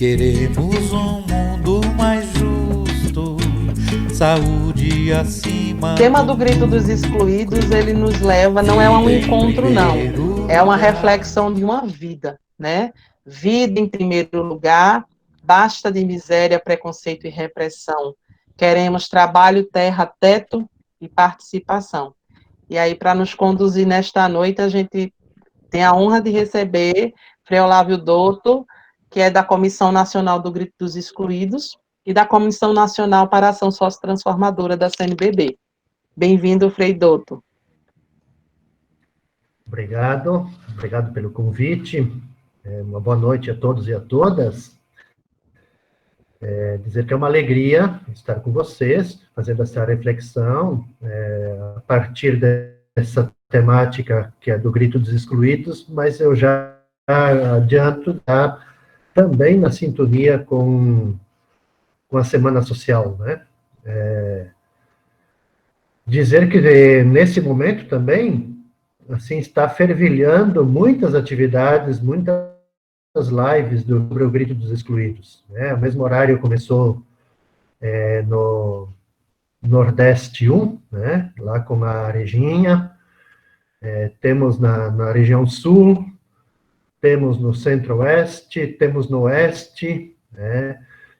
Queremos um mundo mais justo, saúde acima. O tema do Grito dos Excluídos, ele nos leva, não é um encontro, não. É uma reflexão de uma vida, né? Vida em primeiro lugar, basta de miséria, preconceito e repressão. Queremos trabalho, terra, teto e participação. E aí, para nos conduzir nesta noite, a gente tem a honra de receber Frei Olávio Dotto, que é da Comissão Nacional do Grito dos Excluídos e da Comissão Nacional para a Ação Sociotransformadora da CNBB. Bem-vindo, Frei Dotto. Obrigado pelo convite. Uma boa noite a todos e a todas. Dizer que é uma alegria estar com vocês, fazendo essa reflexão, a partir dessa temática que é do Grito dos Excluídos, mas eu já adianto também na sintonia com a Semana Social, né? Dizer que nesse momento também, assim, está fervilhando muitas atividades, muitas lives sobre o Grito dos Excluídos, né? O mesmo horário começou no Nordeste 1, né? Lá com a Reginha, temos na região Sul, temos no Centro-Oeste, temos no Oeste, né?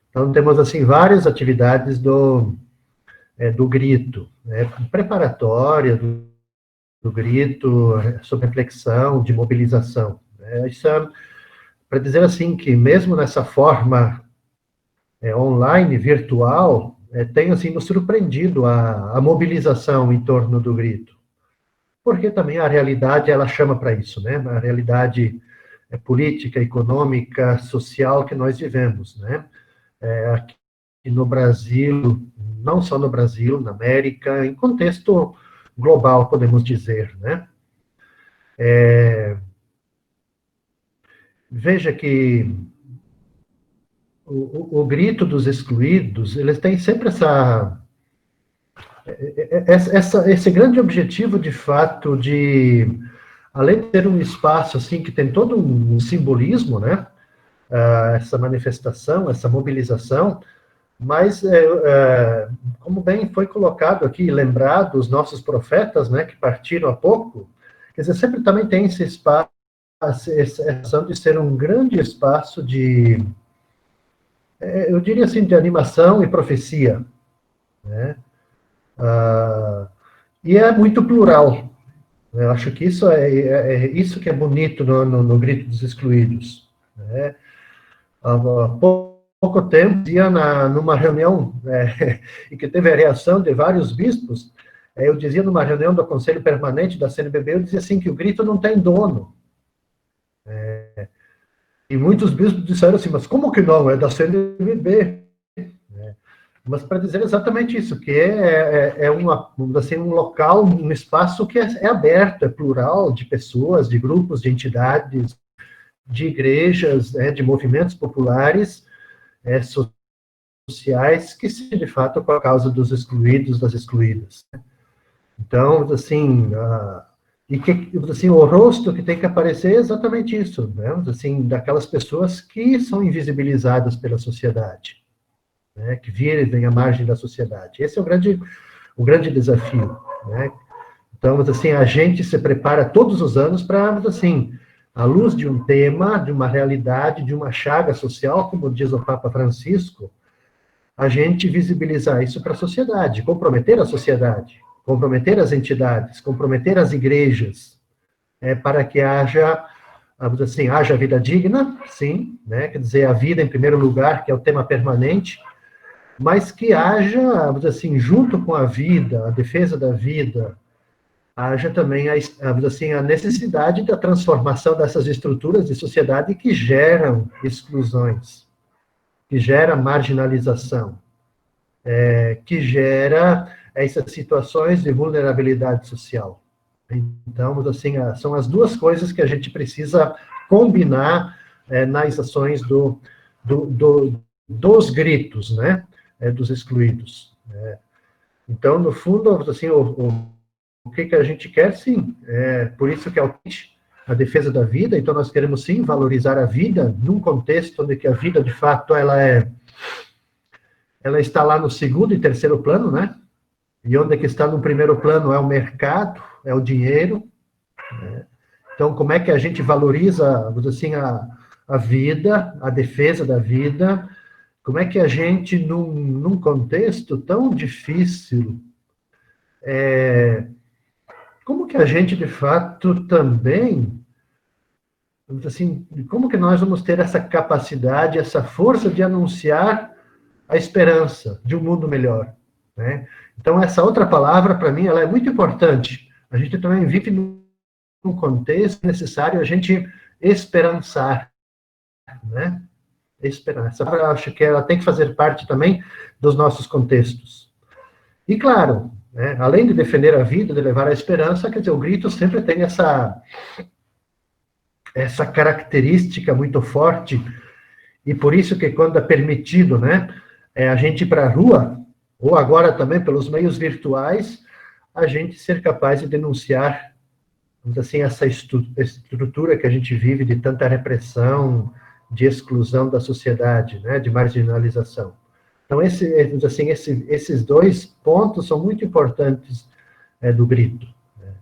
Então, temos, assim, várias atividades do Grito, né? Preparatória do Grito, sobre reflexão, de mobilização. Isso é para dizer, assim, que mesmo nessa forma online, virtual, tem, assim, nos surpreendido a mobilização em torno do Grito. Porque também a realidade, ela chama para isso, né? A realidade política, econômica, social que nós vivemos, né? Aqui no Brasil, não só no Brasil, na América, em contexto global, podemos dizer, né? Veja que o Grito dos Excluídos, eles têm sempre esse grande objetivo, de fato, de, além de ter um espaço, assim, que tem todo um simbolismo, né? Essa manifestação, essa mobilização, mas, como bem foi colocado aqui, lembrado, os nossos profetas, né, que partiram há pouco, quer dizer, sempre também tem esse espaço, essa ação de ser um grande espaço de, eu diria assim, de animação e profecia, né? E é muito plural. Eu acho que isso isso que é bonito no Grito dos Excluídos, né? Há pouco tempo, ia numa reunião, e que teve a reação de vários bispos, eu dizia numa reunião do Conselho Permanente da CNBB, eu dizia assim, que o grito não tem dono. E muitos bispos disseram assim, mas como que não? É da CNBB. Mas para dizer exatamente isso, que assim, um local, um espaço que é aberto, é plural, de pessoas, de grupos, de entidades, de igrejas, de movimentos populares, sociais, que se de fato por causa dos excluídos, das excluídas. Então, assim, assim, o rosto que tem que aparecer é exatamente isso, né? Assim, daquelas pessoas que são invisibilizadas pela sociedade, né? Que vivem à margem da sociedade. Esse é o grande desafio, né? Então, assim, a gente se prepara todos os anos para, assim, à luz de um tema, de uma realidade, de uma chaga social, como diz o Papa Francisco, a gente visibilizar isso para a sociedade, comprometer a sociedade, comprometer as entidades, comprometer as igrejas, para que haja, assim, haja vida digna, sim, né? Quer dizer, a vida em primeiro lugar, que é o tema permanente, mas que haja, assim, junto com a vida, a defesa da vida, haja também assim, a necessidade da transformação dessas estruturas de sociedade que geram exclusões, que gera marginalização, que gera essas situações de vulnerabilidade social. Então, assim, são as duas coisas que a gente precisa combinar nas ações dos gritos, né, dos excluídos. Então, no fundo, assim, o que a gente quer, sim, por isso que é o a defesa da vida, então nós queremos sim valorizar a vida num contexto onde que a vida, de fato, ela está lá no segundo e terceiro plano, né? E onde que está no primeiro plano é o mercado, é o dinheiro, né? Então, como é que a gente valoriza, vamos dizer assim, a vida, a defesa da vida? Como é que a gente, num contexto tão difícil, como que a gente, de fato, também, assim, como que nós vamos ter essa capacidade, essa força de anunciar a esperança de um mundo melhor, né? Então, essa outra palavra, para mim, ela é muito importante. A gente também vive num contexto necessário a gente esperançar, né? Esperança. Eu acho que ela tem que fazer parte também dos nossos contextos. E, claro, né, além de defender a vida, de levar a esperança, quer dizer, o grito sempre tem essa característica muito forte, e por isso que quando é permitido, né, a gente ir para a rua, ou agora também pelos meios virtuais, a gente ser capaz de denunciar, assim, essa estrutura que a gente vive de tanta repressão, de exclusão da sociedade, né, de marginalização. Então, esses dois pontos são muito importantes do grito. Né.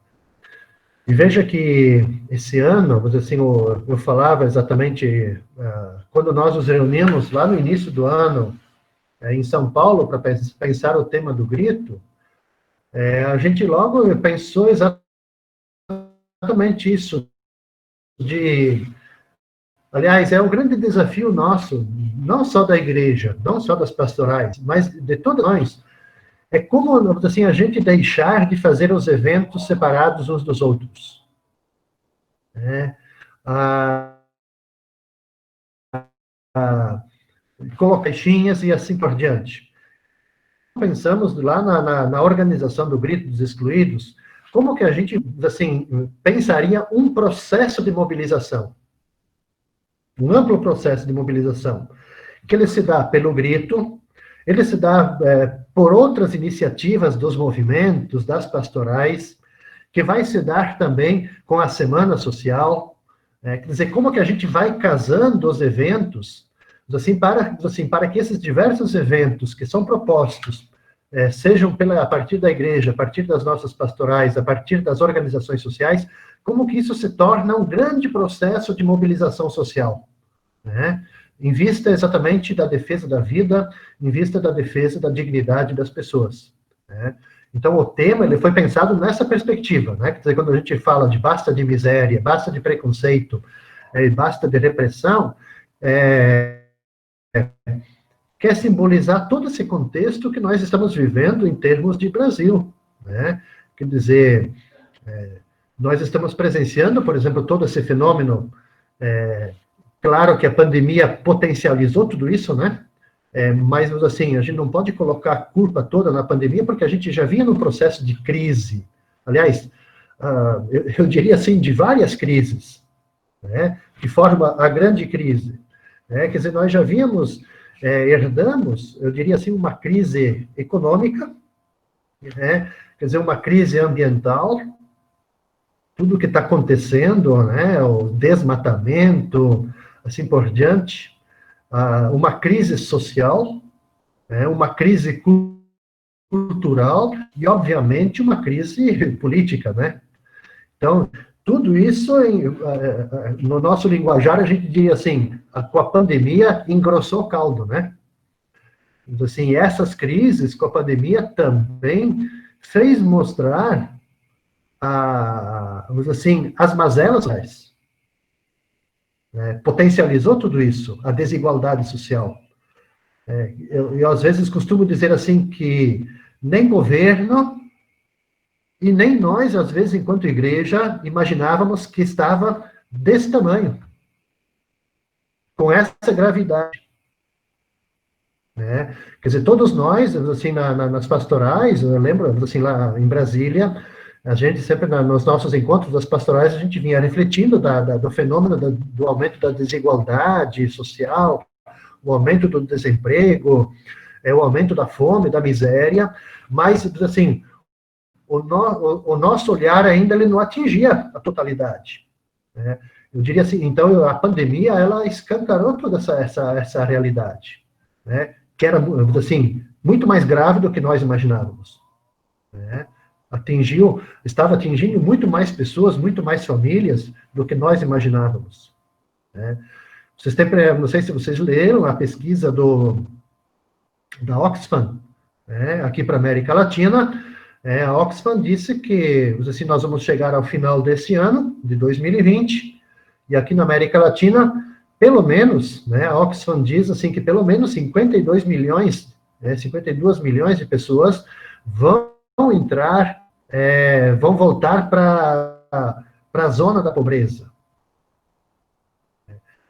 E veja que esse ano, assim, eu falava exatamente, quando nós nos reunimos lá no início do ano, em São Paulo, para pensar o tema do grito, a gente logo pensou exatamente isso, aliás, é um grande desafio nosso, não só da igreja, não só das pastorais, mas de todos nós, é como, assim, a gente deixar de fazer os eventos separados uns dos outros. Colocar caixinhas e assim por diante. Pensamos lá na organização do Grito dos Excluídos, como que a gente, assim, pensaria um processo de mobilização, um amplo processo de mobilização, que ele se dá pelo grito, ele se dá por outras iniciativas dos movimentos, das pastorais, que vai se dar também com a Semana Social, quer dizer, como que a gente vai casando os eventos, para que esses diversos eventos que são propostos, sejam a partir da igreja, a partir das nossas pastorais, a partir das organizações sociais, como que isso se torna um grande processo de mobilização social, né? Em vista exatamente da defesa da vida, em vista da defesa da dignidade das pessoas, né? Então, o tema ele foi pensado nessa perspectiva, né? Quer dizer, quando a gente fala de basta de miséria, basta de preconceito, basta de repressão, quer simbolizar todo esse contexto que nós estamos vivendo em termos de Brasil, né? Quer dizer, nós estamos presenciando, por exemplo, todo esse fenômeno. Claro que a pandemia potencializou tudo isso, né? Mas, assim, a gente não pode colocar a culpa toda na pandemia, porque a gente já vinha num processo de crise. Aliás, eu diria assim, de várias crises, né? Que forma a grande crise. Quer dizer, nós já vínhamos, herdamos, eu diria assim, uma crise econômica, né? Quer dizer, uma crise ambiental, tudo que está acontecendo, né? O desmatamento, assim por diante, uma crise social, uma crise cultural e, obviamente, uma crise política, né? Então, tudo isso, no nosso linguajar, a gente diria assim, com a pandemia engrossou o caldo, né? Então, assim, essas crises com a pandemia também fez mostrar, vamos dizer assim, as mazelas, potencializou tudo isso, a desigualdade social. Eu, às vezes, costumo dizer assim que nem governo e nem nós, às vezes, enquanto igreja, imaginávamos que estava desse tamanho, com essa gravidade. Né? Quer dizer, todos nós, assim, nas pastorais, eu lembro, assim, lá em Brasília, a gente sempre, nos nossos encontros das pastorais, a gente vinha refletindo do fenômeno do aumento da desigualdade social, o aumento do desemprego, o aumento da fome, da miséria, mas, assim, o nosso olhar ainda ele não atingia a totalidade. né? Eu diria assim, então, a pandemia, ela escancarou toda essa realidade, né? Que era, assim, muito mais grave do que nós imaginávamos, né? Estava atingindo muito mais pessoas, muito mais famílias do que nós imaginávamos, né? Não sei se vocês leram a pesquisa da Oxfam, né, aqui para a América Latina. A Oxfam disse que assim, nós vamos chegar ao final desse ano, de 2020, e aqui na América Latina, pelo menos, né, a Oxfam diz assim, que pelo menos 52 milhões, 52 milhões de pessoas vão vão voltar para a zona da pobreza.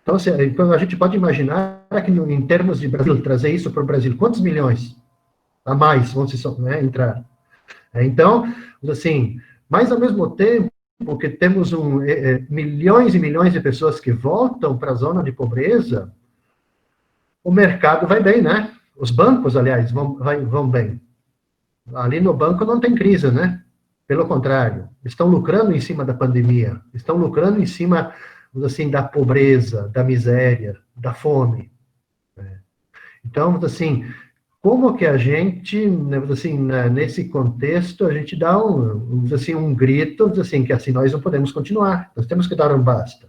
Então, assim, a gente pode imaginar que, em termos de Brasil, trazer isso para o Brasil, quantos milhões a mais vão entrar? Então, assim, mas ao mesmo tempo que temos milhões e milhões de pessoas que voltam para a zona de pobreza, o mercado vai bem, né? Os bancos, aliás, vão bem. Ali no banco não tem crise, né? Pelo contrário, estão lucrando em cima da pandemia, estão lucrando em cima, assim, da pobreza, da miséria, da fome. Então, assim, como que a gente, assim, nesse contexto, a gente dá um grito, assim, que assim nós não podemos continuar, nós temos que dar um basta.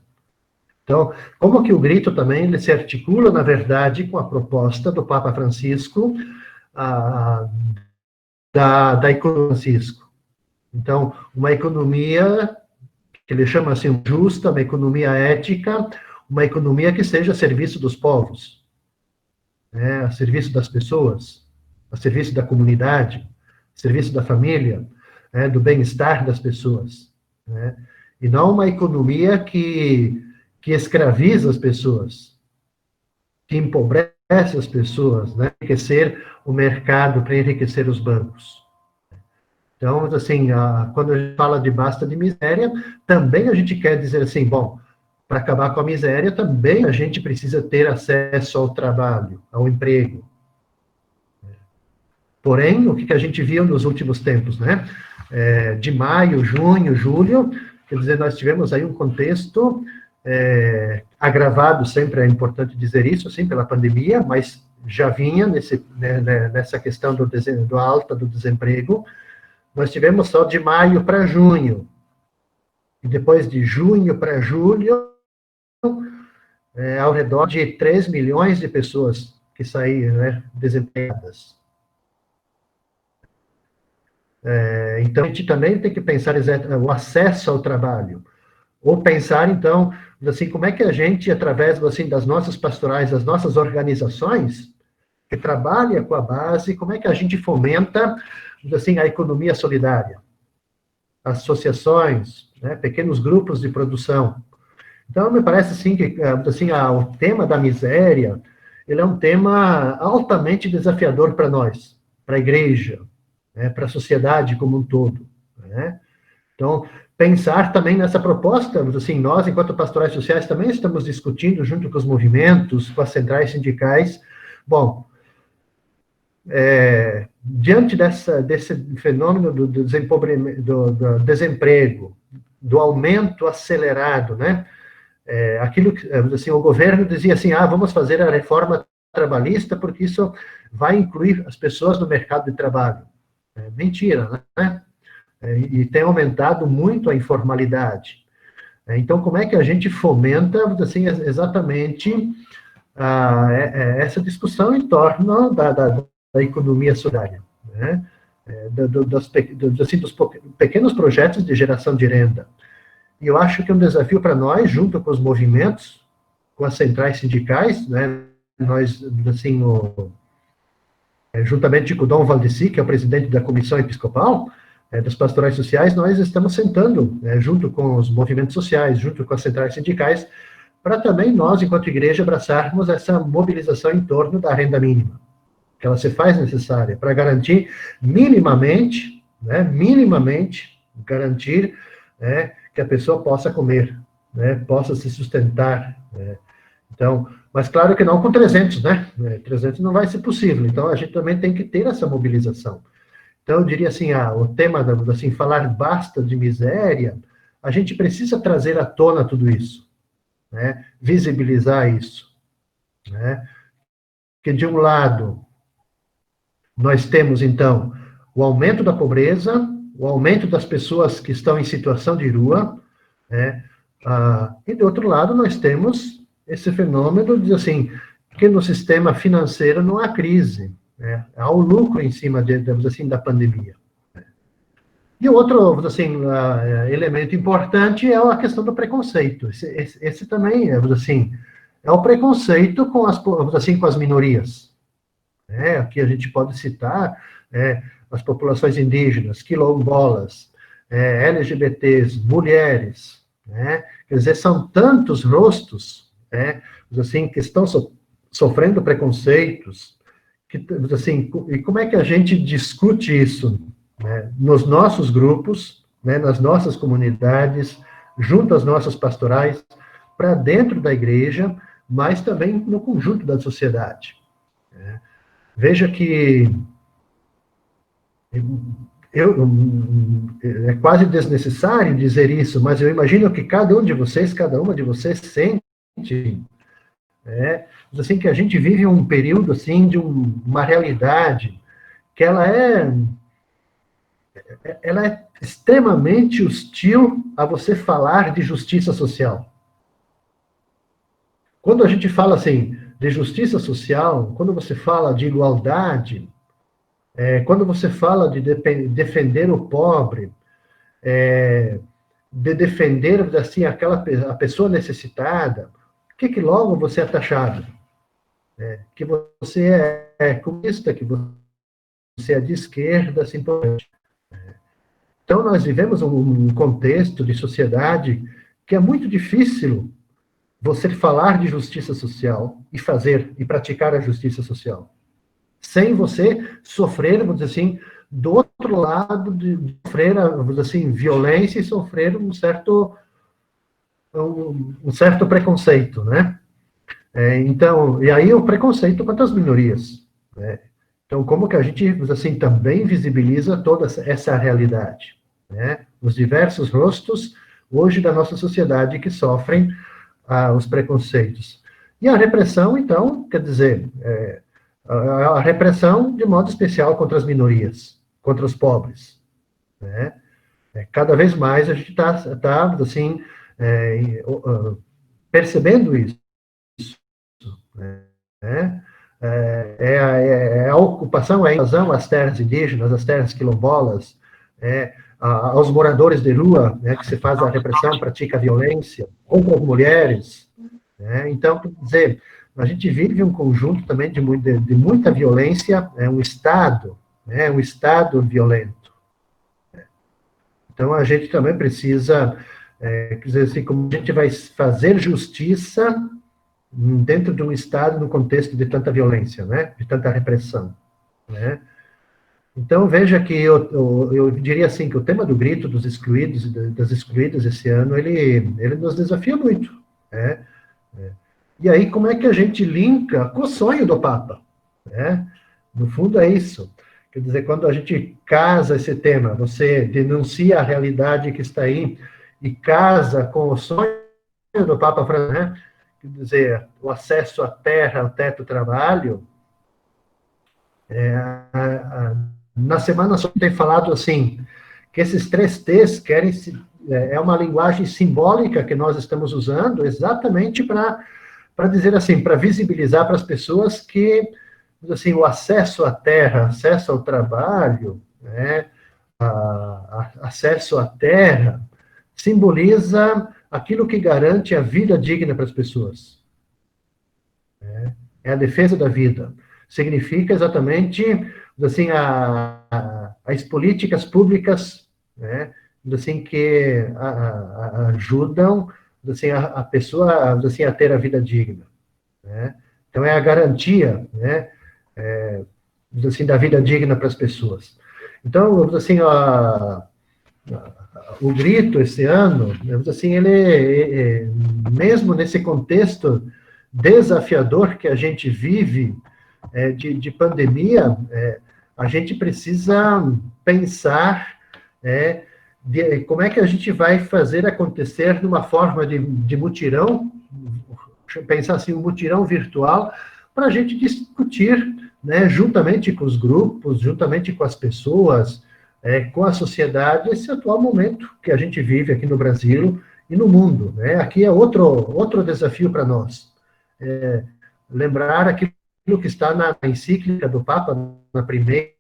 Então, como que o grito também ele se articula, na verdade, com a proposta do Papa Francisco, da economia Francisco. Então, uma economia que ele chama assim justa, uma economia ética, uma economia que seja a serviço dos povos, a serviço das pessoas, a serviço da comunidade, a serviço da família, do bem-estar das pessoas, né? E não uma economia que escraviza as pessoas, que empobrece as pessoas, né? Enriquecer o mercado para enriquecer os bancos. Então, assim, quando a gente fala de basta de miséria, também a gente quer dizer assim, bom, para acabar com a miséria, também a gente precisa ter acesso ao trabalho, ao emprego. Porém, o que a gente viu nos últimos tempos, né? De maio, junho, julho, quer dizer, nós tivemos aí um contexto agravado, sempre é importante dizer isso, assim, pela pandemia, mas já vinha nessa questão do alta do desemprego. Nós tivemos só de maio para junho, e depois de junho para julho, ao redor de 3 milhões de pessoas que saíram, né, desempregadas. Então, a gente também tem que pensar o acesso ao trabalho, ou pensar, então, assim, como é que a gente, através, assim, das nossas pastorais, das nossas organizações, que trabalha com a base, como é que a gente fomenta, assim, a economia solidária, associações, né, pequenos grupos de produção. Então, me parece, assim, que assim, o tema da miséria, ele é um tema altamente desafiador para nós, para a igreja, né, para a sociedade como um todo, né? Então, pensar também nessa proposta, assim, nós, enquanto pastorais sociais, também estamos discutindo, junto com os movimentos, com as centrais sindicais, bom, diante desse fenômeno do desemprego, do aumento acelerado, né? Aquilo que, assim, o governo dizia assim, vamos fazer a reforma trabalhista porque isso vai incluir as pessoas no mercado de trabalho. Mentira, né? E tem aumentado muito a informalidade. Então, como é que a gente fomenta, assim, exatamente essa discussão em torno da economia solidária, né? Dos pequenos projetos de geração de renda. E eu acho que é um desafio para nós, junto com os movimentos, com as centrais sindicais, né? Nós, assim, juntamente com o Dom Valdeci, que é o presidente da Comissão Episcopal das Pastorais Sociais, nós estamos sentando, junto com os movimentos sociais, junto com as centrais sindicais, para também nós, enquanto igreja, abraçarmos essa mobilização em torno da renda mínima, que ela se faz necessária para garantir minimamente, garantir que a pessoa possa comer, possa se sustentar. Então, mas claro que não com 300, né? 300 não vai ser possível. Então, a gente também tem que ter essa mobilização. Então, eu diria assim, o tema, assim, falar basta de miséria, a gente precisa trazer à tona tudo isso, né? Visibilizar isso, né? Que de um lado, nós temos, então, o aumento da pobreza, o aumento das pessoas que estão em situação de rua, né? E, do outro lado, nós temos esse fenômeno de, assim, que no sistema financeiro não há crise, né? Há o lucro em cima, digamos assim, da pandemia. E o outro, assim, elemento importante é a questão do preconceito. Esse também, assim, é o preconceito com assim, com as minorias. Né? Aqui a gente pode citar as populações indígenas, quilombolas, LGBTs, mulheres, né? Quer dizer, são tantos rostos, né? Assim, que estão sofrendo preconceitos, que, assim, e como é que a gente discute isso, né? Nos nossos grupos, né? Nas nossas comunidades, junto às nossas pastorais, para dentro da igreja, mas também no conjunto da sociedade. Né? Veja que é quase desnecessário dizer isso, mas eu imagino que cada um de vocês, cada uma de vocês sente, assim, que a gente vive um período, assim, de uma realidade que ela é extremamente hostil a você falar de justiça social. Quando a gente fala, assim, de justiça social, quando você fala de igualdade, quando você fala de defender o pobre, de defender, assim, a pessoa necessitada, o que logo você é taxado? Que você é comunista, que você é de esquerda, assim por diante. Então, nós vivemos um contexto de sociedade que é muito difícil você falar de justiça social e fazer, e praticar a justiça social, sem você sofrer, vamos dizer assim, do outro lado, de sofrer, vamos dizer assim, violência e sofrer um certo preconceito, né? Então, e aí o preconceito contra as minorias, né? Então, como que a gente, assim, também visibiliza toda essa realidade, né? Os diversos rostos, hoje, da nossa sociedade que sofrem os preconceitos. E a repressão, então, quer dizer, a repressão de modo especial contra as minorias, contra os pobres, né? Cada vez mais a gente está assim, percebendo isso, né? A ocupação, a invasão às terras indígenas, às terras quilombolas, aos moradores de rua, né, que se faz a repressão, pratica a violência, contra as mulheres, né? Então, quer dizer, a gente vive um conjunto também de muita violência, um Estado violento. Então, a gente também precisa, quer dizer assim, como a gente vai fazer justiça dentro de um Estado no contexto de tanta violência, né? De tanta repressão, né? Então, veja que eu diria assim, que o tema do grito dos excluídos e das excluídas esse ano, ele nos desafia muito, né? E aí, como é que a gente linka com o sonho do Papa, né? No fundo, é isso. Quer dizer, quando a gente casa esse tema, você denuncia a realidade que está aí e casa com o sonho do Papa Francisco, né? Quer dizer, o acesso à terra, ao teto, trabalho. Na semana só tem falado assim, que esses 3 T's querem é uma linguagem simbólica que nós estamos usando exatamente para dizer assim, para visibilizar para as pessoas que, assim, o acesso à terra, acesso ao trabalho, né, acesso à terra, simboliza aquilo que garante a vida digna para as pessoas. É a defesa da vida. Significa exatamente, assim, as políticas públicas, né, assim, que ajudam, assim, a pessoa, assim, a ter a vida digna, né? Então, é a garantia, né, assim, da vida digna para as pessoas. Então, assim, o grito esse ano, assim, ele, mesmo nesse contexto desafiador que a gente vive, de pandemia, a gente precisa pensar como é que a gente vai fazer acontecer numa forma de mutirão, pensar assim, um mutirão virtual, para a gente discutir, né, juntamente com os grupos, juntamente com as pessoas, com a sociedade, esse atual momento que a gente vive aqui no Brasil e no mundo, né? Aqui é outro desafio para nós. Lembrar aquilo que está na encíclica do Papa, na primeira,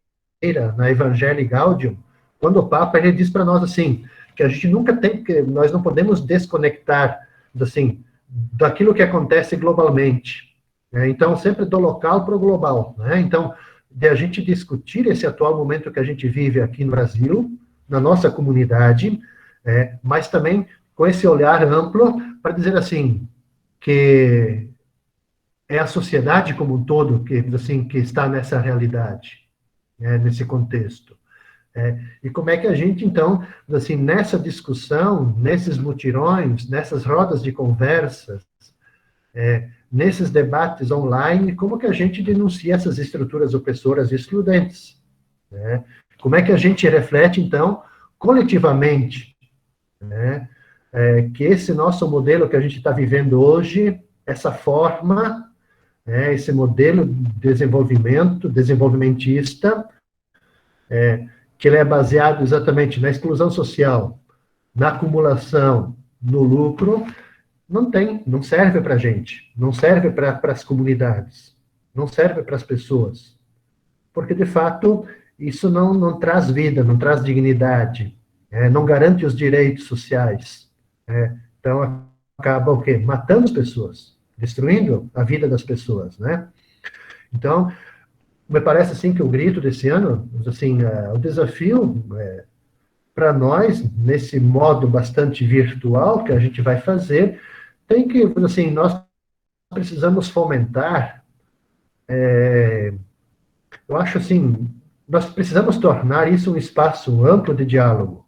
na Evangelii Gaudium, quando o Papa ele diz para nós assim, que a gente nunca tem, que nós não podemos desconectar assim, daquilo que acontece globalmente. Né? Então, sempre do local para o global. Né? Então, de a gente discutir esse atual momento que a gente vive aqui no Brasil, na nossa comunidade, mas também com esse olhar amplo para dizer assim, que é a sociedade como um todo que está nessa realidade, nesse contexto. E como é que a gente, então, assim, nessa discussão, nesses mutirões, nessas rodas de conversas, nesses debates online, como que a gente denuncia essas estruturas opressoras e excludentes? Né? Como é que a gente reflete, então, coletivamente, né? Que esse nosso modelo que a gente está vivendo hoje, essa forma, esse modelo de desenvolvimento, desenvolvimentista, que ele é baseado exatamente na exclusão social, na acumulação, no lucro, não serve para a gente, não serve para as comunidades, não serve para as pessoas, porque, de fato, isso não traz vida, não traz dignidade, não garante os direitos sociais. Então, acaba o quê? Matando as pessoas, destruindo a vida das pessoas, né? Então, me parece, assim, que o grito desse ano, assim, o desafio para nós, nesse modo bastante virtual que a gente vai fazer, tem que, assim, nós precisamos fomentar, eu acho assim, nós precisamos tornar isso um espaço amplo de diálogo,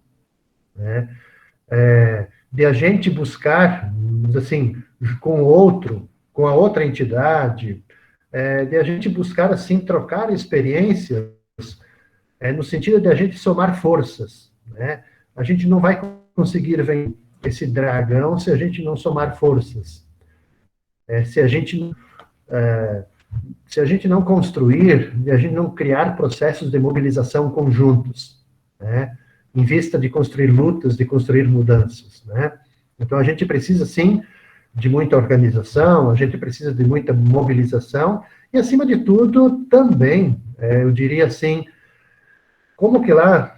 né? De a gente buscar, assim, com o outro, com a outra entidade, de a gente buscar, assim, trocar experiências, no sentido de a gente somar forças, né? A gente não vai conseguir vencer esse dragão se a gente não somar forças. Se a gente não construir, a gente não criar processos de mobilização conjuntos, né? Em vista de construir lutas, de construir mudanças, né? Então, a gente precisa, sim, de muita organização, a gente precisa de muita mobilização, e, acima de tudo, também, eu diria assim, como que lá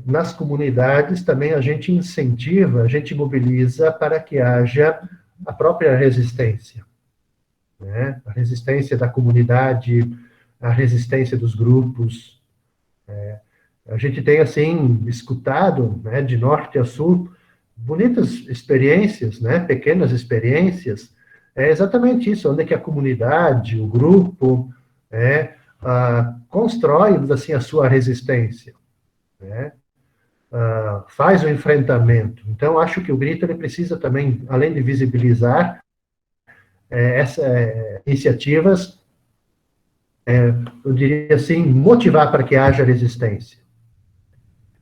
nas comunidades também a gente incentiva, a gente mobiliza para que haja a própria resistência, né? A resistência da comunidade, a resistência dos grupos. A gente tem, assim, escutado, né, de norte a sul, bonitas experiências, né, pequenas experiências, exatamente isso, onde que a comunidade, o grupo, constrói, assim, a sua resistência, né? Faz o enfrentamento. Então, acho que o grito ele precisa também, além de visibilizar essas iniciativas, eu diria assim, motivar para que haja resistência.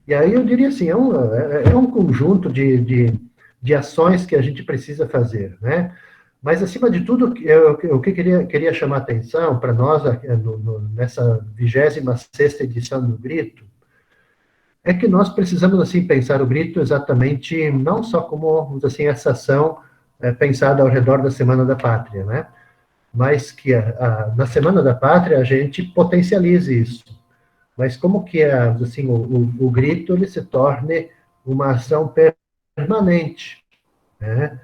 E aí eu diria assim, é um conjunto de ações que a gente precisa fazer, né? Mas, acima de tudo, o que queria chamar a atenção para nós, nessa 26ª edição do Grito, é que nós precisamos, assim, pensar o grito exatamente, não só como, assim, essa ação pensada ao redor da Semana da Pátria, né? Mas que na Semana da Pátria a gente potencialize isso. Mas como que, assim, o grito, ele se torne uma ação permanente, né?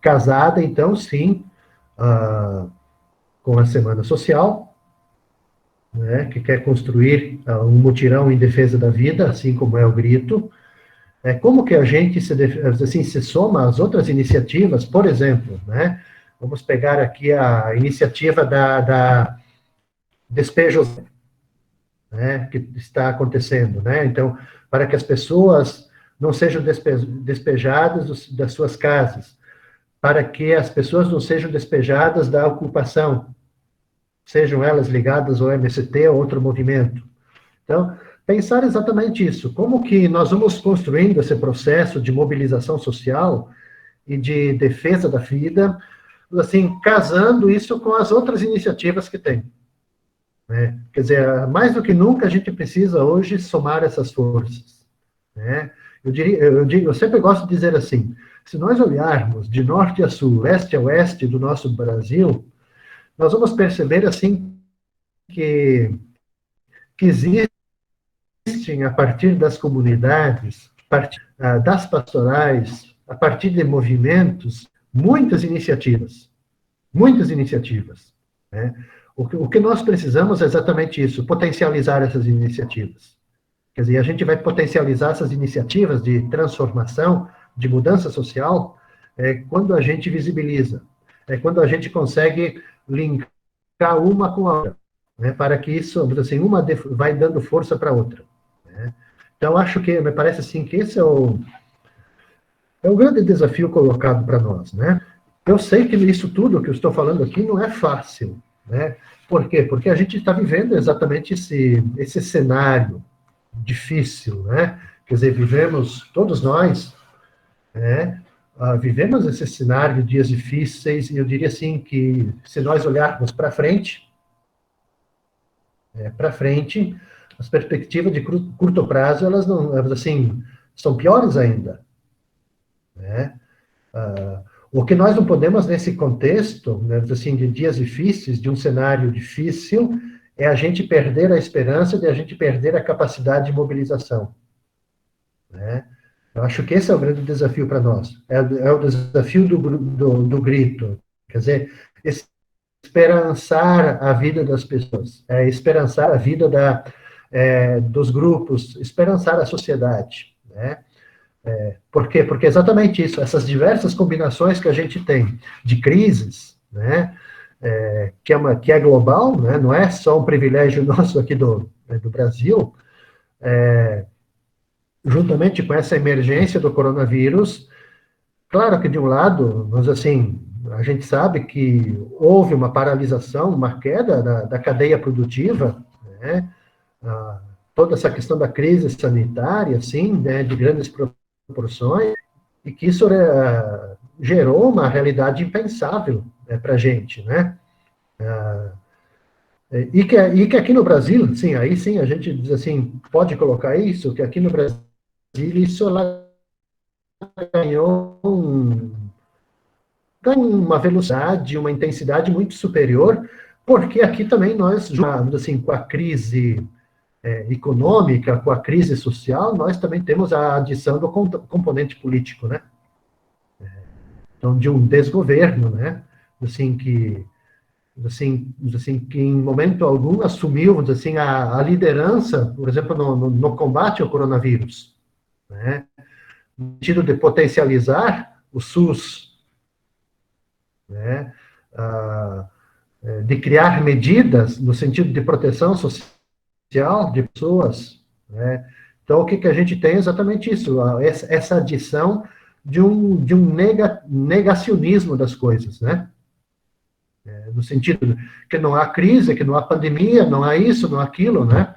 Casada, então, sim, com a Semana Social, né, que quer construir um mutirão em defesa da vida, assim como é o grito. Como que a gente se soma às outras iniciativas, por exemplo, né? Vamos pegar aqui a iniciativa da despejos, né, que está acontecendo, né? Então, para que as pessoas não sejam despejadas das suas casas, para que as pessoas não sejam despejadas da ocupação, sejam elas ligadas ao MST ou outro movimento. Então, pensar exatamente isso, como que nós vamos construindo esse processo de mobilização social e de defesa da vida, assim, casando isso com as outras iniciativas que tem. Né? Quer dizer, mais do que nunca, a gente precisa hoje somar essas forças. Né? Eu sempre gosto de dizer assim, se nós olharmos de norte a sul, leste a oeste do nosso Brasil, nós vamos perceber, assim, que existem, a partir das comunidades, a partir das pastorais, a partir de movimentos, muitas iniciativas. Muitas iniciativas. Né? O que nós precisamos é exatamente isso, potencializar essas iniciativas. Quer dizer, a gente vai potencializar essas iniciativas de transformação, de mudança social, quando a gente visibiliza, quando a gente consegue linkar uma com a outra, né, para que isso, assim, uma vai dando força para a outra. Né? Então, acho que, me parece assim, que esse é o grande desafio colocado para nós, né? Eu sei que isso tudo que eu estou falando aqui não é fácil, né? Por quê? Porque a gente está vivendo exatamente esse cenário difícil, né? Quer dizer, vivemos, todos nós, né? Vivemos esse cenário de dias difíceis, e eu diria assim que, se nós olharmos para frente, as perspectivas de curto prazo, elas não, assim, são piores ainda, né? O que nós não podemos, nesse contexto, né, assim, de dias difíceis, de um cenário difícil, é a gente perder a esperança, de a gente perder a capacidade de mobilização. Né? Eu acho que esse é o grande desafio para nós. É o desafio do grito. Quer dizer, esperançar a vida das pessoas, esperançar a vida dos grupos, esperançar a sociedade. Né? Por quê? Porque é exatamente isso, essas diversas combinações que a gente tem de crises, né, que é global, né, não é só um privilégio nosso aqui do Brasil, juntamente com essa emergência do coronavírus, claro que de um lado, mas assim, a gente sabe que houve uma paralisação, uma queda da cadeia produtiva, né, toda essa questão da crise sanitária, assim, né, de grandes proporções, e que isso gerou uma realidade impensável, né, para a gente, né? E que aqui no Brasil, sim, aí sim a gente diz assim, pode colocar isso, que aqui no Brasil isso ela ganhou uma velocidade, uma intensidade muito superior, porque aqui também nós, assim, com a crise econômica, com a crise social, nós também temos a adição do componente político, né? Então, de um desgoverno, né? Assim, que em momento algum assumiu, assim, a liderança, por exemplo, no combate ao coronavírus, né? No sentido de potencializar o SUS, né? De criar medidas no sentido de proteção social de pessoas, né? Então, o que a gente tem é exatamente isso, essa adição de um negacionismo das coisas, né? No sentido que não há crise, que não há pandemia, não há isso, não há aquilo, né?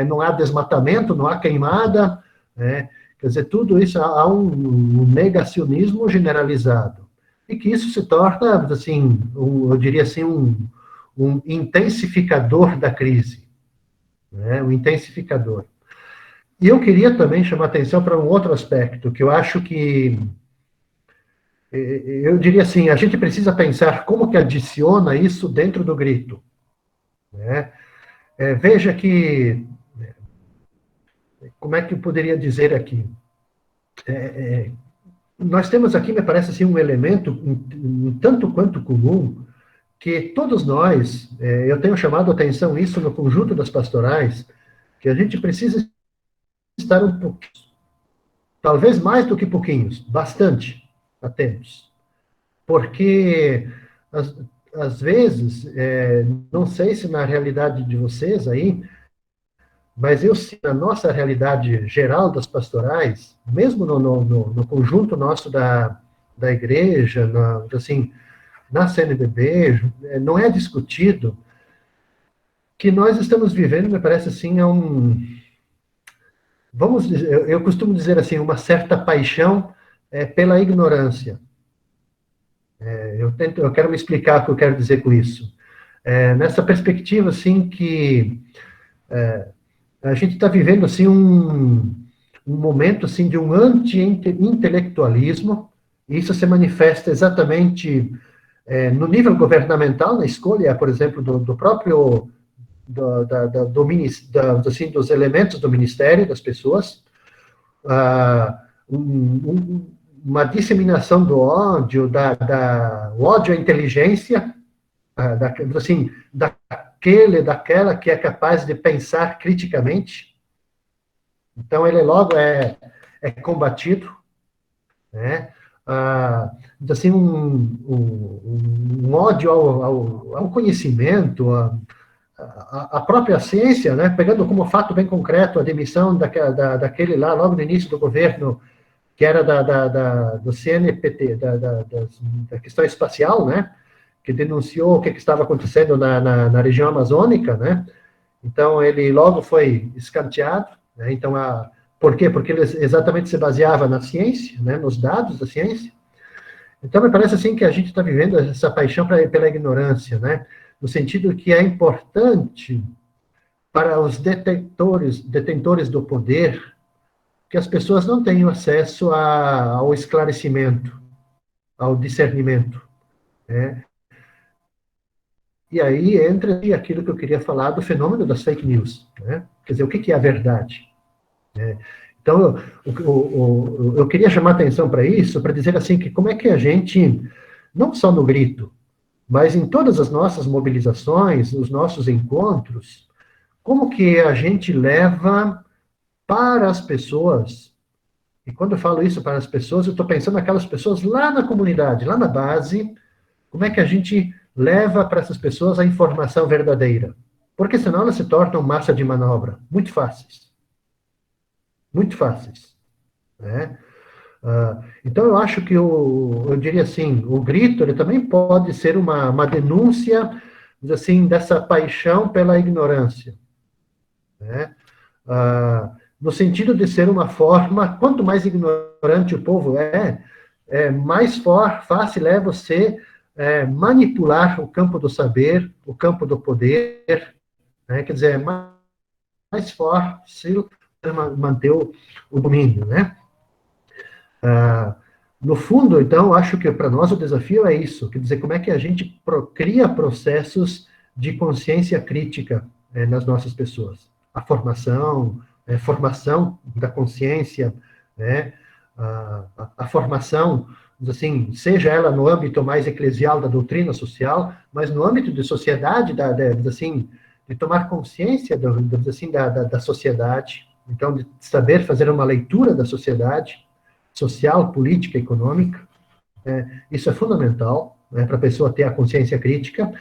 Não há desmatamento, não há queimada, né? Quer dizer, tudo isso, há um negacionismo generalizado. E que isso se torna, assim, eu diria assim, um intensificador da crise, né? Um intensificador. E eu queria também chamar atenção para um outro aspecto, que eu acho que, eu diria assim, a gente precisa pensar como que adiciona isso dentro do grito. Né? Veja que, como é que eu poderia dizer aqui? Nós temos aqui, me parece assim, um elemento um tanto quanto comum, que todos nós, eu tenho chamado a atenção isso no conjunto das pastorais, que a gente precisa estar um pouquinho, talvez mais do que pouquinhos, bastante atentos. Porque, às vezes, não sei se na realidade de vocês aí, mas eu sei, na nossa realidade geral das pastorais, mesmo no conjunto nosso da igreja, assim, na CNBB, não é discutido que nós estamos vivendo, me parece assim, vamos dizer, eu costumo dizer assim, uma certa paixão pela ignorância. Eu quero me explicar o que eu quero dizer com isso. Nessa perspectiva, assim, que a gente está vivendo, assim, um momento, assim, de um anti-intelectualismo, e isso se manifesta exatamente no nível governamental, na escolha, por exemplo, do próprio, assim, dos elementos do ministério, das pessoas, uma disseminação do ódio, o ódio à inteligência, assim, daquela que é capaz de pensar criticamente. Então, ele logo é combatido, né? Assim, um ódio ao conhecimento, a própria ciência, né? Pegando como fato bem concreto a demissão daquele lá, logo no início do governo, que era do CNPT, da questão espacial, né? Que denunciou o que estava acontecendo na região amazônica, né? Então, ele logo foi escanteado, né? Então, por quê? Porque ele exatamente se baseava na ciência, né? Nos dados da ciência. Então, me parece assim que a gente está vivendo essa paixão pela ignorância, né? No sentido que é importante para os detentores do poder que as pessoas não tenham acesso ao esclarecimento, ao discernimento, né? E aí entra aquilo que eu queria falar do fenômeno das fake news, né? Quer dizer, o que é a verdade? Né? Então, eu queria chamar atenção para isso, para dizer assim, que como é que a gente, não só no grito, mas em todas as nossas mobilizações, nos nossos encontros, como que a gente leva para as pessoas, e quando eu falo isso para as pessoas, eu estou pensando naquelas pessoas lá na comunidade, lá na base, como é que a gente leva para essas pessoas a informação verdadeira? Porque senão elas se tornam massa de manobra, muito fáceis. Muito fáceis, né? Então, eu acho que, eu diria assim, o grito ele também pode ser uma denúncia, assim, dessa paixão pela ignorância, né? No sentido de ser uma forma, quanto mais ignorante o povo mais fácil é você manipular o campo do saber, o campo do poder, né? Quer dizer, é mais fácil manter o domínio, né? No fundo, então, acho que para nós o desafio é isso, quer dizer, como é que a gente cria processos de consciência crítica nas nossas pessoas. A formação da consciência, né? A formação, assim, seja ela no âmbito mais eclesial da doutrina social, mas no âmbito de sociedade, assim, de tomar consciência assim, da sociedade, então, de saber fazer uma leitura da sociedade, social, política, econômica. Isso é fundamental, né, para a pessoa ter a consciência crítica,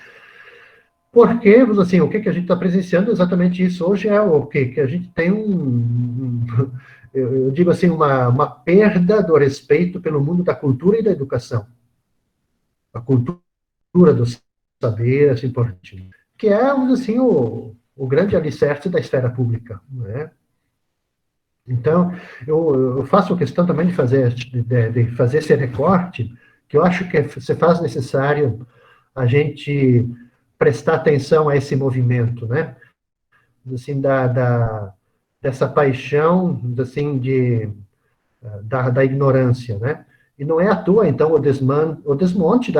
porque, assim, o que a gente está presenciando é exatamente isso. Hoje é o quê? Que a gente tem eu digo assim, uma perda do respeito pelo mundo da cultura e da educação. A cultura do saber, assim, importante, que é, assim, o grande alicerce da esfera pública, né? Então, eu faço questão também de fazer esse recorte, que eu acho que se faz necessário a gente prestar atenção a esse movimento, né? Assim, dessa paixão, assim, da ignorância, né? E não é à toa, então, o desmonte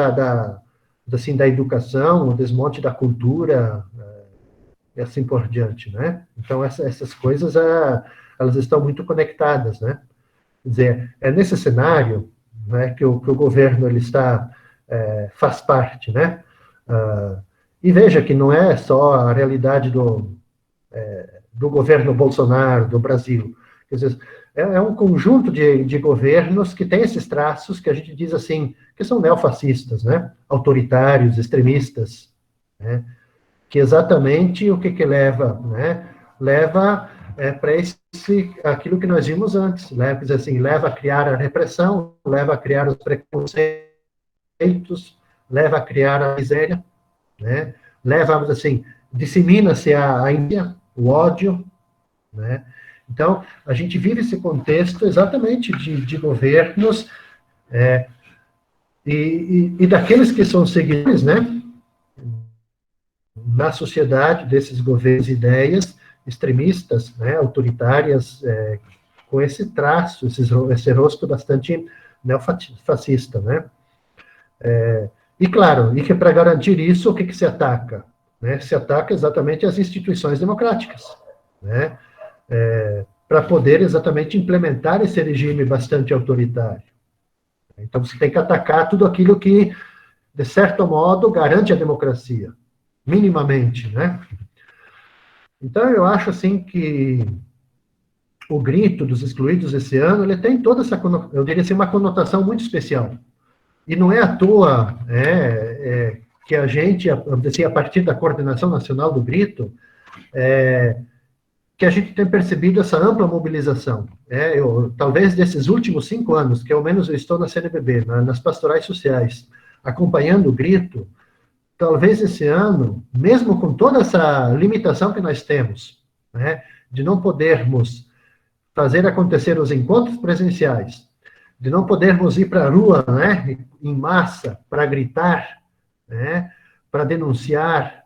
assim, da educação, o desmonte da cultura, e assim por diante, né? Então, essas coisas, elas estão muito conectadas, né? Quer dizer, é nesse cenário, né, que o governo ele faz parte, né? E veja que não é só a realidade do governo Bolsonaro, do Brasil. Quer dizer, é um conjunto de governos que tem esses traços que a gente diz assim, que são neofascistas, né? Autoritários, extremistas, né? Que exatamente o que leva, né? Leva para aquilo que nós vimos antes, né? Quer dizer, assim, leva a criar a repressão, leva a criar os preconceitos, leva a criar a miséria, né? Leva, assim, dissemina-se o ódio, né? Então, a gente vive esse contexto exatamente de governos e daqueles que são seguidores, né, na sociedade desses governos e ideias extremistas, né, autoritárias, com esse traço, esse rosto bastante neofascista, né? E claro, e que para garantir isso, o que se ataca? Né? Se ataca exatamente as instituições democráticas, né? Para poder exatamente implementar esse regime bastante autoritário. Então, você tem que atacar tudo aquilo que, de certo modo, garante a democracia, minimamente, né? Então, eu acho, assim, que o grito dos excluídos esse ano, ele tem toda essa, eu diria assim, uma conotação muito especial. E não é à toa que a gente, assim, a partir da coordenação nacional do grito, que a gente tem percebido essa ampla mobilização. Talvez desses últimos 5 anos, que ao menos eu estou na CNBB, nas pastorais sociais, acompanhando o grito, talvez esse ano, mesmo com toda essa limitação que nós temos, né, de não podermos fazer acontecer os encontros presenciais, de não podermos ir para a rua, né, em massa, para gritar, né, para denunciar,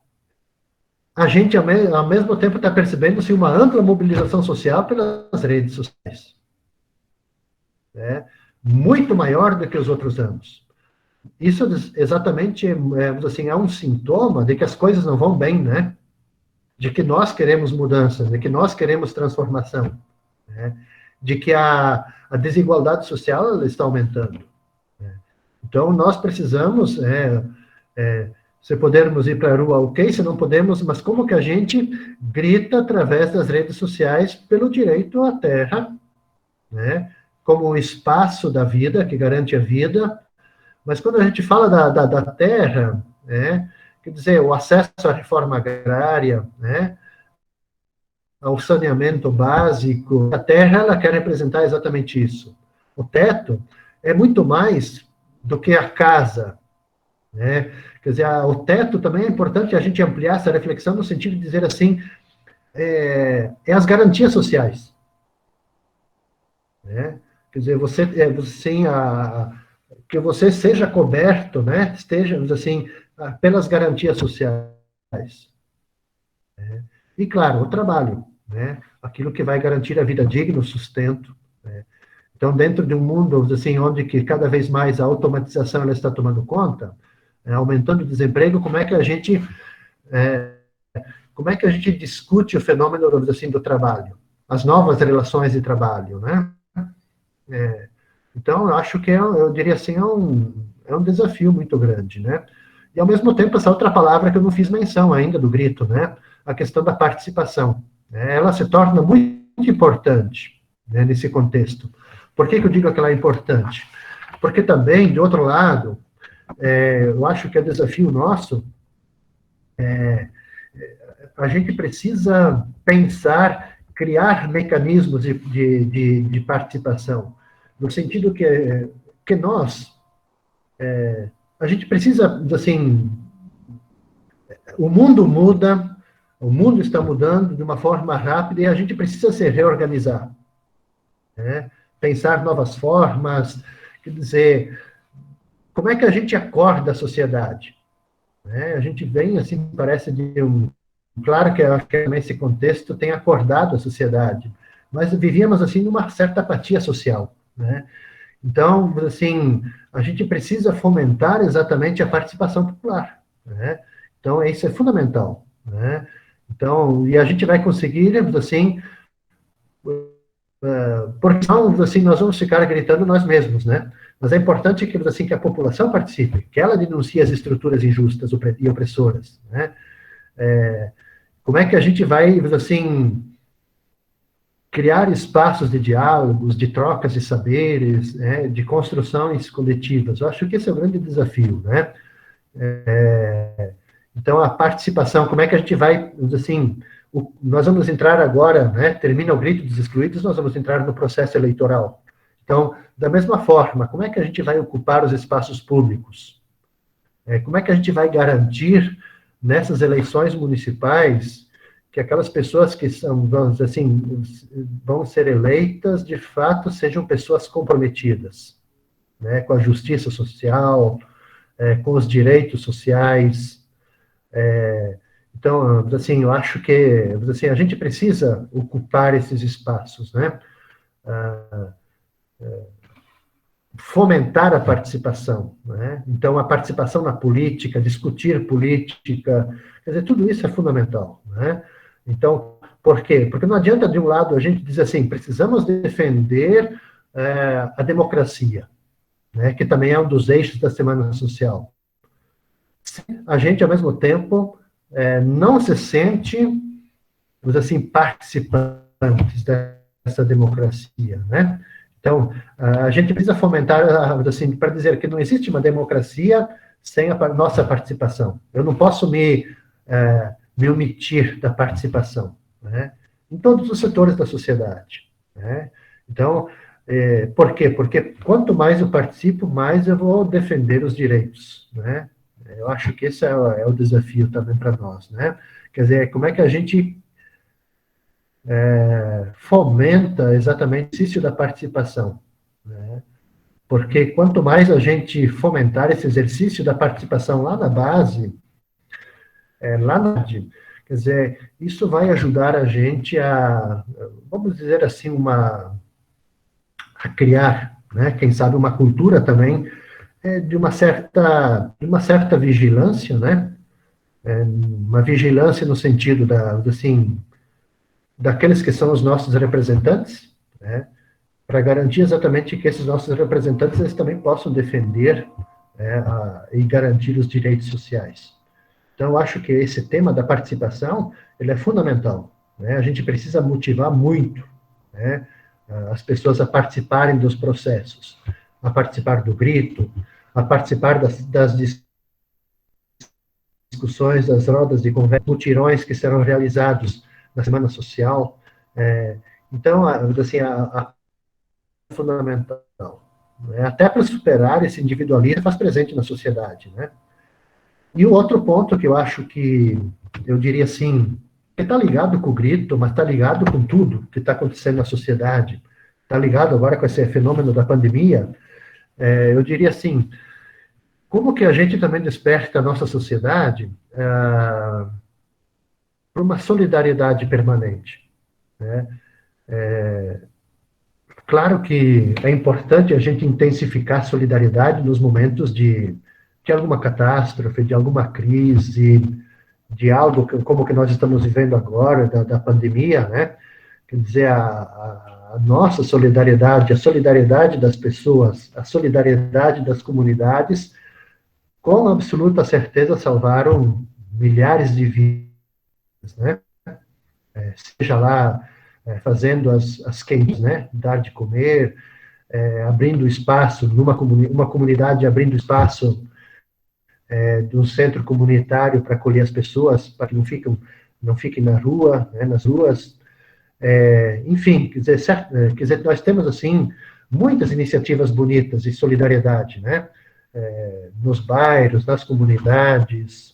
a gente, ao mesmo tempo, está percebendo-se uma ampla mobilização social pelas redes sociais. Né, muito maior do que os outros anos. Isso exatamente assim, é um sintoma de que as coisas não vão bem, né? De que nós queremos mudança, de que nós queremos transformação, né? De que a desigualdade social ela está aumentando. Né? Então, nós precisamos, se pudermos ir para a rua, ok, se não podemos, mas como que a gente grita através das redes sociais pelo direito à terra, né? Como um espaço da vida, que garante a vida. Mas quando a gente fala da terra, né, quer dizer, o acesso à reforma agrária, né, ao saneamento básico, a terra ela quer representar exatamente isso. O teto é muito mais do que a casa. Né? Quer dizer, o teto também é importante a gente ampliar essa reflexão no sentido de dizer assim, as garantias sociais. Né? Quer dizer, que você seja coberto, né, esteja, assim, pelas garantias sociais. Né? E, claro, o trabalho, né, aquilo que vai garantir a vida digna, o sustento. Né? Então, dentro de um mundo, assim, onde que cada vez mais a automatização ela está tomando conta, aumentando o desemprego, como é que a gente discute o fenômeno, assim, do trabalho? As novas relações de trabalho, né? Então, eu acho que eu diria assim, é um desafio muito grande, né? E, ao mesmo tempo, essa outra palavra que eu não fiz menção ainda do grito, né? A questão da participação. Né? Ela se torna muito importante, né, nesse contexto. Por que eu digo que ela é importante? Porque também, de outro lado, eu acho que é desafio nosso, a gente precisa pensar, criar mecanismos de participação, no sentido que nós, a gente precisa, assim, o mundo muda, o mundo está mudando de uma forma rápida e a gente precisa se reorganizar, né? Pensar novas formas, quer dizer, como é que a gente acorda a sociedade? Né? A gente vem, assim, parece claro que nesse contexto tem acordado a sociedade, mas vivíamos, assim, numa certa apatia social, né? Então, assim, a gente precisa fomentar exatamente a participação popular, né? Então, isso é fundamental, né? Então, e a gente vai conseguir, assim, porque não, assim, nós vamos ficar gritando nós mesmos, né? Mas é importante que, assim, que a população participe, que ela denuncie as estruturas injustas e opressoras, né? Como é que a gente vai, assim, criar espaços de diálogos, de trocas de saberes, né, de construções coletivas? Eu acho que esse é o grande desafio, né? Então, a participação, como é que a gente vai, assim, nós vamos entrar agora, né, termina o grito dos excluídos, nós vamos entrar no processo eleitoral. Então, da mesma forma, como é que a gente vai ocupar os espaços públicos? Como é que a gente vai garantir, nessas eleições municipais, que aquelas pessoas que são, vamos dizer assim, vão ser eleitas, de fato, sejam pessoas comprometidas, né, com a justiça social, com os direitos sociais. Então, assim, eu acho que, assim, a gente precisa ocupar esses espaços, né? Fomentar a participação, né? Então, a participação na política, discutir política, quer dizer, tudo isso é fundamental, né? Então, por quê? Porque não adianta, de um lado, a gente dizer assim, precisamos defender a democracia, né? Que também é um dos eixos da Semana Social. A gente, ao mesmo tempo, não se sente, vamos dizer assim, participantes dessa democracia, né? Então, a gente precisa fomentar, assim, para dizer que não existe uma democracia sem a nossa participação. Eu não posso me omitir da participação, né? Em todos os setores da sociedade, né? Então, por quê? Porque quanto mais eu participo, mais eu vou defender os direitos, né? Eu acho que esse é o desafio também para nós, né? Quer dizer, como é que a gente fomenta exatamente o exercício da participação, né? Porque quanto mais a gente fomentar esse exercício da participação lá na base, quer dizer, isso vai ajudar a gente a, vamos dizer assim, a criar, né, quem sabe uma cultura também de uma certa vigilância, né? Uma vigilância no sentido assim, daqueles que são os nossos representantes, né? Para garantir exatamente que esses nossos representantes eles também possam defender e garantir os direitos sociais. Então, eu acho que esse tema da participação ele é fundamental, né? A gente precisa motivar muito, né, as pessoas a participarem dos processos, a participar do grito, a participar das discussões, das rodas de conversa, mutirões que serão realizados na Semana Social. Então, assim, a fundamental, né? Até para superar esse individualismo que faz presente na sociedade, né? E o outro ponto que eu acho que, eu diria assim, que está ligado com o grito, mas está ligado com tudo que está acontecendo na sociedade, está ligado agora com esse fenômeno da pandemia, eu diria assim, como que a gente também desperta a nossa sociedade para uma solidariedade permanente, né? Claro que é importante a gente intensificar a solidariedade nos momentos de alguma catástrofe, de alguma crise, de algo como que nós estamos vivendo agora, da pandemia, né? Quer dizer, a nossa solidariedade, a solidariedade das pessoas, a solidariedade das comunidades, com absoluta certeza salvaram milhares de vidas, né? Seja lá fazendo as quentes, né? Dar de comer, abrindo espaço, uma comunidade abrindo espaço de um centro comunitário para acolher as pessoas, para que não fiquem na rua, né, nas ruas. Enfim, quer dizer, nós temos, assim, muitas iniciativas bonitas de solidariedade, né? Nos bairros, nas comunidades,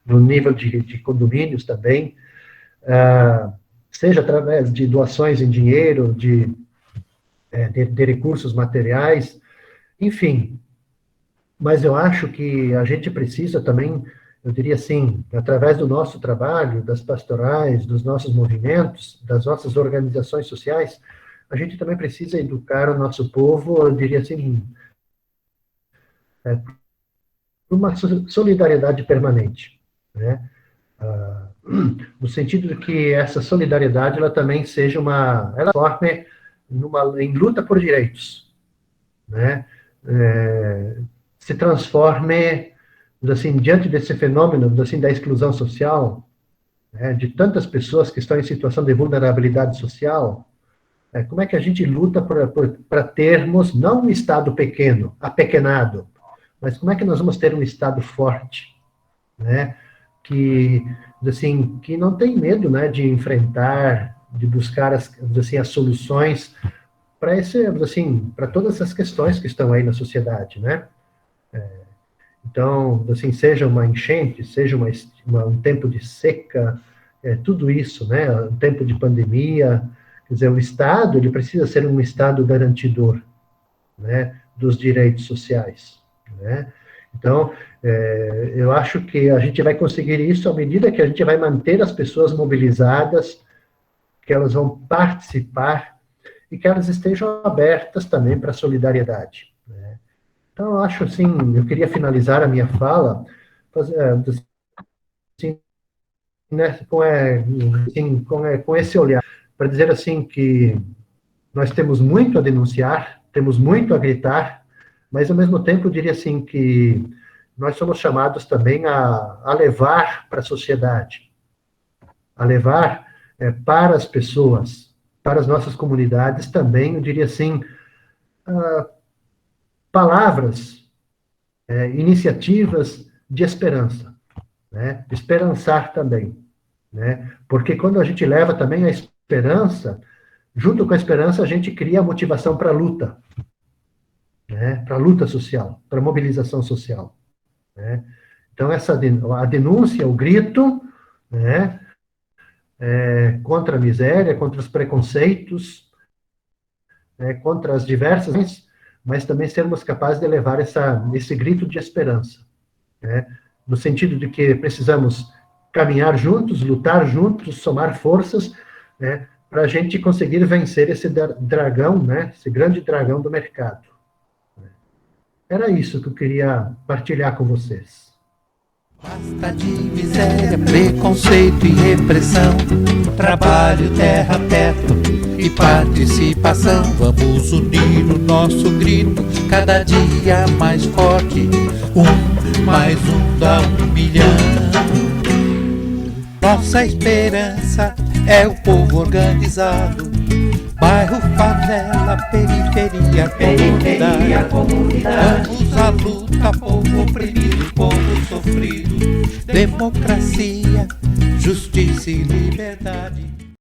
no nível de condomínios também, seja através de doações em dinheiro, de recursos materiais, enfim. Mas eu acho que a gente precisa também, eu diria assim, através do nosso trabalho, das pastorais, dos nossos movimentos, das nossas organizações sociais, a gente também precisa educar o nosso povo, eu diria assim, uma solidariedade permanente, né? No sentido de que essa solidariedade ela também seja ela forme em luta por direitos, né? Se transforme, assim, diante desse fenômeno, assim, da exclusão social, né, de tantas pessoas que estão em situação de vulnerabilidade social, como é que a gente luta para termos, não um Estado pequeno, apequenado, mas como é que nós vamos ter um Estado forte, né, que não tem medo, né, de enfrentar, de buscar as soluções para todas essas questões que estão aí na sociedade, né? Então, assim, seja uma enchente, seja um tempo de seca, tudo isso, né? Um tempo de pandemia, quer dizer, o Estado, ele precisa ser um Estado garantidor, né, dos direitos sociais, né? Então, eu acho que a gente vai conseguir isso à medida que a gente vai manter as pessoas mobilizadas, que elas vão participar e que elas estejam abertas também para a solidariedade, né? Então, eu acho assim, eu queria finalizar a minha fala assim, né, com esse olhar, para dizer assim que nós temos muito a denunciar, temos muito a gritar, mas ao mesmo tempo eu diria assim que nós somos chamados também a levar para a sociedade, a levar para as pessoas, para as nossas comunidades também, eu diria assim, palavras, iniciativas de esperança, né? Esperançar também, né? Porque quando a gente leva também a esperança, junto com a esperança a gente cria a motivação para a luta, né? Para a luta social, para a mobilização social, né? Então a denúncia, o grito, né? Contra a miséria, contra os preconceitos, né? Contra as diversas, mas também sermos capazes de levar esse grito de esperança, né? No sentido de que precisamos caminhar juntos, lutar juntos, somar forças, né? Para a gente conseguir vencer esse dragão, né? Esse grande dragão do mercado. Era isso que eu queria partilhar com vocês. Basta de miséria, preconceito e repressão, trabalho, terra, teto e participação. Vamos unir o nosso grito, cada dia mais forte. Mais um dá 1 milhão. Nossa esperança é o povo organizado, bairro, favela, periferia, comunidade. Vamos à luta, povo oprimido, povo sofrido. Democracia, justiça e liberdade.